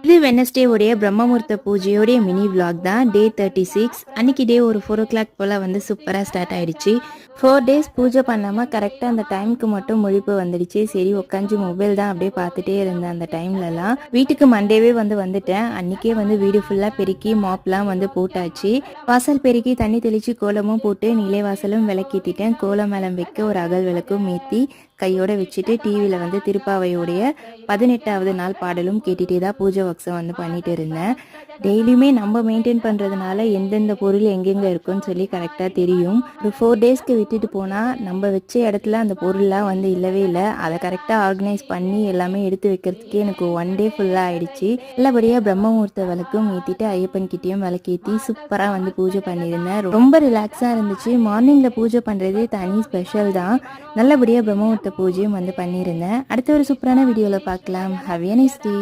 இது வெனஸ்டே உடைய பிரம்மமுகூர்த்த பூஜையோடைய mini vlog தான். டே 36. அன்னைக்கு டே ஒரு 4 ஓ கிளாக் போல் வந்து சூப்பராக ஸ்டார்ட் ஆயிடுச்சு. 4 டேஸ் பூஜை பண்ணாமல் கரெக்டாக அந்த டைமுக்கு மட்டும் முழிப்பு வந்துடுச்சு. சரி உட்காந்து மொபைல் தான் அப்படியே பார்த்துட்டே இருந்தேன். அந்த டைம்லலாம் வீட்டுக்கு மண்டேவே வந்துட்டேன். அன்றைக்கே வந்து வீடு ஃபுல்லாக பெருக்கி மாப்லாம் வந்து போட்டாச்சு. வாசல் பெருக்கி தண்ணி தெளித்து கோலமும் போட்டு நிலைவாசலும் விளக்கேற்றிட்டேன். கோலம் மேளம் வைக்க ஒரு அகல் விளக்கும் ஏற்றி கையோட வச்சுட்டு டிவியில் வந்து திருப்பாவையோடைய 18வது நாள் பாடலும் கேட்டுகிட்டே தான் பூஜை ஒர்க்ஸை வந்து பண்ணிட்டு இருந்தேன். டெய்லியுமே நம்ம மெயின்டைன் பண்ணுறதுனால எந்தெந்த பொருள் எங்கெங்கே இருக்குன்னு சொல்லி கரெக்டாக தெரியும். ஒரு 4 டேஸ்க்கு விட்டுட்டு போனால் நம்ம வச்ச இடத்துல அந்த பொருள்லாம் வந்து இல்லவே இல்லை. அதை கரெக்டாக ஆர்கனைஸ் பண்ணி எல்லாமே எடுத்து வைக்கிறதுக்கே எனக்கு 1 டே ஃபுல்லாக ஆயிடுச்சு. நல்லபடியாக பிரம்ம முகூர்த்த விளக்கும் ஏற்றிட்டு ஐயப்பன் கிட்டேயும் விளக்கேற்றி சூப்பராக வந்து பூஜை பண்ணியிருந்தேன். ரொம்ப ரிலாக்ஸாக இருந்துச்சு. மார்னிங்கில் பூஜை பண்ணுறதே தனி ஸ்பெஷல் தான். நல்லபடியாக பிரம்ம முகூர்த்த பூஜையும் வந்து பண்ணியிருந்தேன். அடுத்த ஒரு சூப்பரான வீடியோவில் பார்க்கலாம். Have a nice day.